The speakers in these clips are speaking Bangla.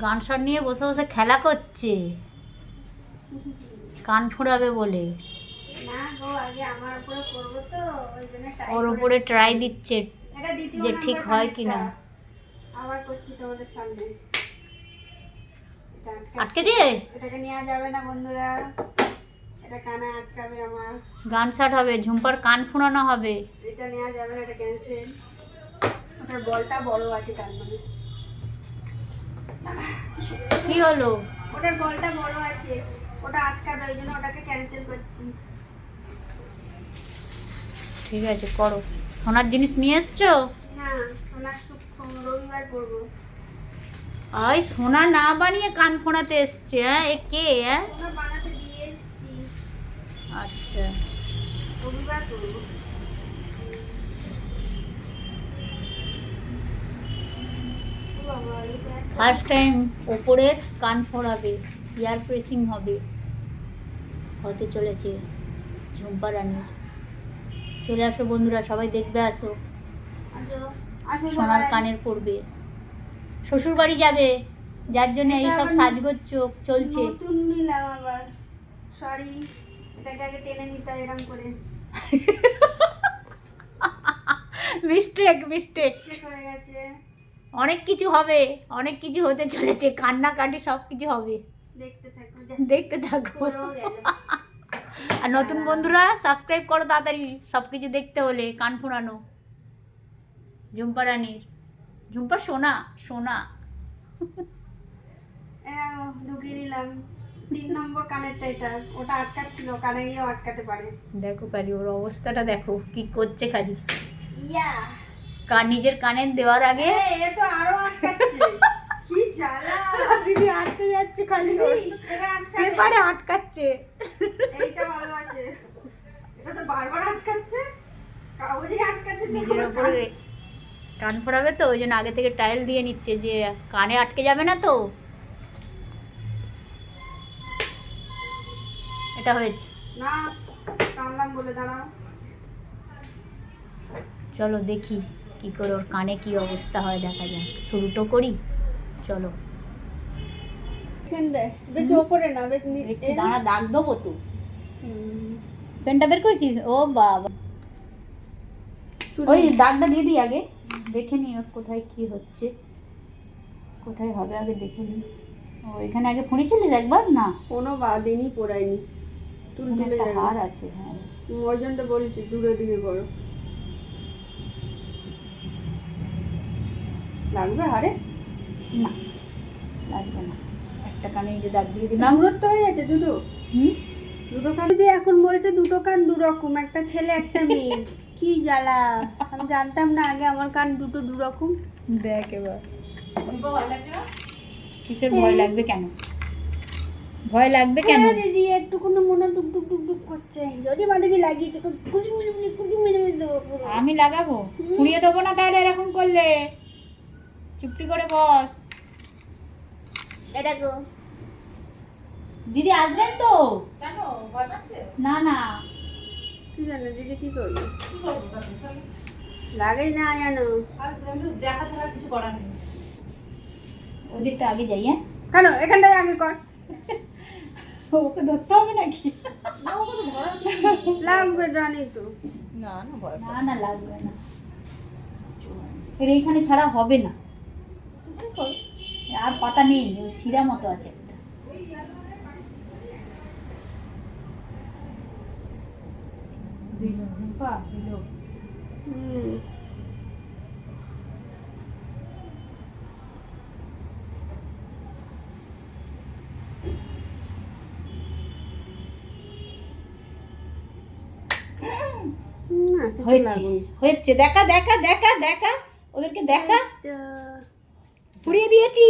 গান শট নিয়ে বসে বসে খেলা করছে কান ফোড়াবে বলে। না গো, আগে আমার উপরে করবো তো, ওই জন্য ওর উপরে ট্রাই দিচ্ছে এটা দ্বিতীয় যে ঠিক নাম্বার হয় কানেরটা। কিনা। আবার করছি তোমাদের সামনে। এটা আটকেছে? এটাকে নেওয়া যাবে না বন্ধুরা, এটা কানে আটকাবে আমার। গান শট হবে, ঝুম্পার কান ফোড়ানো হবে। এটা নেওয়া যাবে না, এটা ক্যান্সেল। ওটার বলটা বড় আছে তার মানে। কি হলো? ওটার বলটা বড় আছে, ওটা আটকাবে, ওই জন্য ওটাকে ক্যান্সেল করছি। ঠিক আছে করো। সোনার জিনিস নিয়ে এসছো? না, ওনার রবিবার পরবো। আই সোনা না বানিয়ে কান ফোড়াতে এসছে? হ্যাঁ, এ কে? হ্যাঁ, ওটা বানাতে দিয়ে এসছি, আচ্ছা। রবিবার পরবো। ফার্স্ট টাইম ওপরের কান ফোড়াবে, ইয়ার প্রেসিং হবে, হতে চলেছে ঝুম্পা রানীর। চলে আসো বন্ধুরা, সবাই দেখবে, আসো। আসো আসো সোনার সবাই। কানের পড়বে, শ্বশুর বাড়ি যাবে, যার জন্য এটা এইসব আবার সাজগোজ চলছে। নতুন নিলাম আবার, সরি, এটাকে আগে টেনে নিতে হয় এরকম করে। Mistake mistake. মিস্টেক হয়ে গেছে। অনেক কিছু হবে, অনেক কিছু হতে চলেছে, কান্নাকাটি সব কিছু হবে, দেখতে থাকো, দেখতে থাকো। পড়েও গেল। আর নতুন বন্ধুরা সাবস্ক্রাইব করো তাড়াতাড়ি, সব কিছু দেখতে হলে। কান ফোড়ানো ঝুম্পা রানীর, ঝুম্পা সোনা সোনা। ঢুকিয়ে নিলাম 3 নম্বর কানেরটা, এটা ওটা আটকাচ্ছিল, কানে গিয়েও আটকাতে পারে। দেখো খালি ওর অবস্থাটা দেখো কি করছে খালি। ইয়া, নিজের কানে দেওয়ার আগে এ তো আরো আটকাচ্ছে, কি জ্বালা। দিদি আটকে যাচ্ছে খালি, এটা আটকাবে, পেপারে আটকাচ্ছে। এইটা ভালো আছে, এটা তো বারবার আটকাচ্ছে, কাগজে আটকাচ্ছে তো। নিজের ওপরে কান ফোড়াবে তো, ওই জন্য আগে থেকে টাইল দিয়ে নিচ্ছে যে কানে আটকে যাবে না তো। এটা হয়েছে। না, টানলাম বলে দাঁড়াও। চলো দেখি কি করে ওর কানে কি অবস্থা হয়, দেখা যাক। শুরুটো করি, চলো। বেশি ওপরে না, বেশি একটু দাঁড়া, দাগ দেবো তো। পেনটা বের করেছিস? ও বাবা, ওই দাগটা দিয়ে দিই আগে, দেখে নি ওর কোথায় কি হচ্ছে, কোথায় হবে আগে দেখে নি। ও এখানে আগে ফুঁড়েছিলিস একবার? না, কোনো দিনই পড়ায়নি, তুল এখানে তুলে একটা যাবে। হার আছে, হ্যাঁ। ওই জন্য তো বলছি দূরে দিকে করো। লাগবে হারে? না লাগবে না, একটা কানে এই যে দাগ দিয়ে দিলাম। দূরত্ব হয়ে যাচ্ছে দুটো। হুম, দুটো কান দিয়ে এখন বলছে দুটো কান দুরকম, একটা ছেলে একটা মেয়ে। কি জ্বালা, আমি জানতাম না আগে আমার কান দুটো দুরকম। দেখ এবার। কিসের ভয় লাগবে, কেন ভয় লাগবে কেন? দিদি একটু কোনো মনে টুক টুক টুক টুক করছে, যদি মাধবী লাগিয়েছে কুচি মুচি কুচি মেরে মেরে দেবো পুরো। আমি লাগাবো? পুড়িয়ে দেবো না তাহলে এরকম করলে। চুপটি করে বস। এটা গো, দিদি আসবেন তো? কেন ভয় পাচ্ছে? না না, কি জানো দিদি কি করবে, কি করবো তাহলে? লাগে না জানো। আর কিন্তু দেখা ছাড়া কিছু করার নেই। ওদিকটা আগে যাই। হ্যাঁ, কেন এখানটায় আগে কর, ওকে ধরতে হবে নাকি? না ওকে তো ধরার কিছু লাগবে জানি তো। না না ভয় না না লাগবে না, এর এইখানে ছাড়া হবে না। আর পাতা নেই, ওই শিরা মতো আছে একটা। দিল ঝুম্পা দিল। হয়েছে হয়েছে, দেখা দেখা দেখা দেখা, ওদেরকে দেখা, পুড়িয়ে দিয়েছি।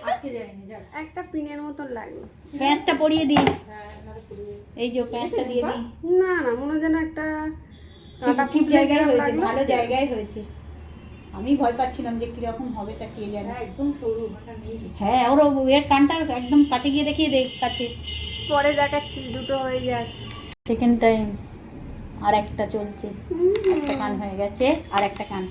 আটকে যায়নি যাক। একটা পিনের মতন লাগলো। প্যাঁচটা পরিয়ে দিই, হ্যাঁ নালে পুরো এই যে প্যাঁচটা দিয়ে দিই। না না, মনে হয় যেন একটা ঠিক জায়গায় হয়েছে, ভালো জায়গায় হয়েছে। আমি ভয় পাচ্ছিলাম যে কিরকম হবে, তা কে জানে। একদম সরু ওটা নিয়ে গেছি। হ্যাঁ, ওর এর কানটা একদম কাছে গিয়ে দেখিয়ে দেখ, কাছে। পরে দেখাচ্ছি, দুটো হয়ে যাক। সেকেন্ড টাইম আর একটা চলছে, একটা কান হয়ে গেছে, আর একটা কান।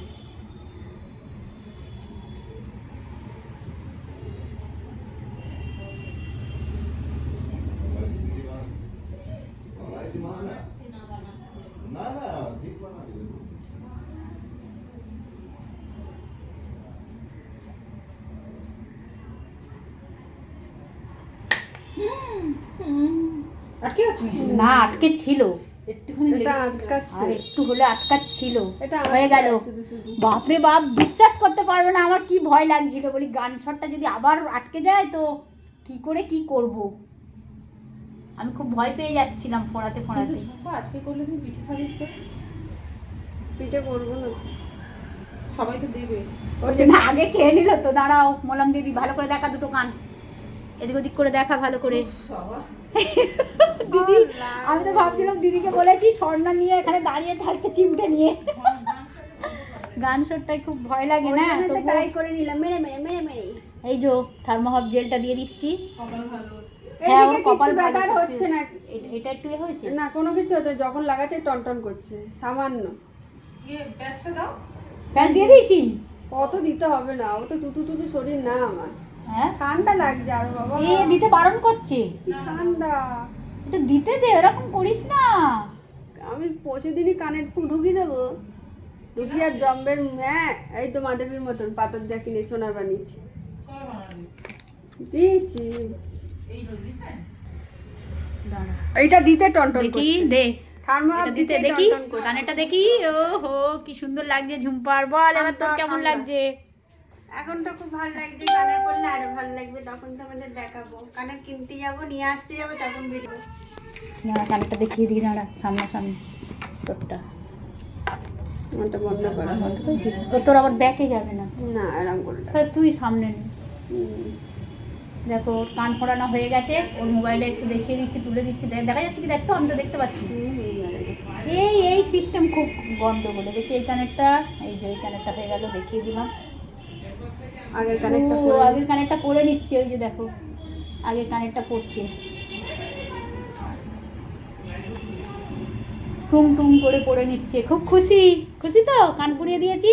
আটকে আছে নাকি? না, আটকে ছিল, একটুখানি এটা লেগেছিল। আটকাচ্ছে। আর একটু হলে আটকাচ্ছিল। এটা হয়ে গেল। শুধু শুধু বাপরে বাপ, বিশ্বাস করতে পারবে না, আমার কি ভয় লাগছিল। বলি গান শটটা যদি আবার আটকে যায় তো কি করে কি করব। আমি খুব ভয় পেয়ে যাচ্ছিলাম ফোঁড়াতে কিন্তু ফোঁড়াতে। ঝুম্পা আজকে করলে তুমি পিঠে খাবি তো? পিঠে করবো না তো। সবাই তো দেবে। ওটা না, আগে খেয়ে নিল তো। দাঁড়াও, মোলাম দিদি ভালো করে দেখা দুটো কান, এদিক ওদিক করে দেখা ভালো করে। বাবা দিদি, আমি তো ভাবছিলাম দিদিকে বলেছি স্বর্ণা নিয়ে এখানে দাঁড়িয়ে থাকতে চিমটে নিয়ে। গান শটটায় খুব ভয় লাগে না, তবুও- ট্রাই করে নিলাম মেরে মেরে মেরে মেরে। এই যে থার্মোহাফ জেলটা দিয়ে দিচ্ছি। কপাল ভালো। হ্যাঁ, এদিকে ওর কপাল কিচ্ছু ভালো, ব্যাপার সত্যি। হচ্ছে না। এটা একটু হয়েছে না কোনো কিছু হচ্ছে, যখন লাগাতে টনটন করছে সামান্য। ব্যাচটা দাও। ফ্যান দিয়ে দিয়েছি। অত দিতে হবে না, অত টুটু টুটু শরীর না আমার। হ্যাঁ, ঠান্ডা লাগছে আরো বাবা। এ দিতে বারণ করছে। কি ঠান্ডা। এটা দিতে দে, এরকম করিস না। আমি পরশুদিনই কানের ফু ঢুকিয়ে দেবো। ঢুকিয়ে আর জম্বের, হ্যাঁ এই তো মাধবীর মতন পাথর দিয়ে কিনে সোনার বানিয়েছি। কবে বানাবি? দিয়েছি। এই রিসেন্ট? দাঁড়া, এইটা দিতে টনটন দেখি করছে। দে, থার্মোহাফ এটা দিতে দেখি কানেরটা দেখি। ও হো, কি সুন্দর লাগছে ঝুম্পার। বল এবার তোর ঠান্ডা, কেমন ঠান্ডা। লাগছে? এখন তো খুব ভালো লাগছে, কানের পরলে আরো ভালো লাগবে। তখন তো আমাদের দেখাবো, কানের কিনতে যাবো, নিয়ে আসতে যাবো, তখন বেরোবো। না, কানেরটা দেখিয়ে দিই। দাঁড়া, সামনাসামনি তোরটা। আমারটা বন্ধ করা বন্ধ করেছিস? ও তোর আবার ব্যাকে যাবে না। না, এরম করলে। তাহলে তুই সামনে নে। হুম। দেখো, ওর কান ফোড়ানো হয়ে গেছে। ওর মোবাইলে একটু দেখিয়ে দিচ্ছি, তুলে দিচ্ছি। দেখা যাচ্ছে কি দেখতো? আমি তো দেখতে পাচ্ছি। এই সিস্টেম খুব গন্ডগোল। দেখি এই কানেরটা, এই যে এই কানেরটা হয়ে গেল, দেখিয়ে দিলাম। আগের কানেরটা ও, আগের কানেরটা পরে নিচ্ছে। ওই যে দেখো, আগের কানেরটা পড়ছে। টুম টুম করে পরে নিচ্ছে। খুব খুশি। খুশি তো? কান পুড়িয়ে দিয়েছি।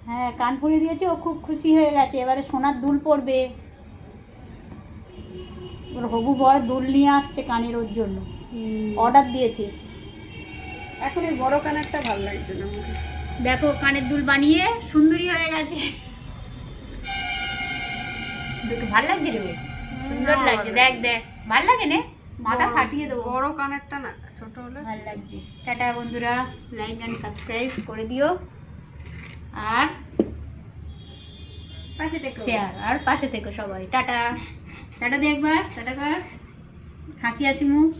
হ্যাঁ, কান পুড়িয়ে দিয়েছি। ও খুব খুশি হয়ে গেছে। এবারে সোনার দুল পরবে। ওর হবু বর দুল নিয়ে আসছে কানের ওর জন্য, অর্ডার দিয়েছে। এখন এই বড় কানেরটা ভালো লাগছে না আমাকে। দেখো, কানের দুল বানিয়ে সুন্দরী হয়ে গেছে। দেখো, ভাল লাগছে রে, বেশ সুন্দর না, লাগছে। ভালো দেখ দেখ, ভাল লাগে না? মাথা ফাটিয়ে দেবো। বড় কানেরটা না, ছোট হলে। ভাল লাগছে। টাটা বন্ধুরা, লাইক অ্যান্ড সাবস্ক্রাইব করে দিও, আর পাশে দেখো। শেয়ার, আর পাশে থেকো সবাই। টাটা টাটা, দে একবার টাটা কর, হাসি হাসি মুখ।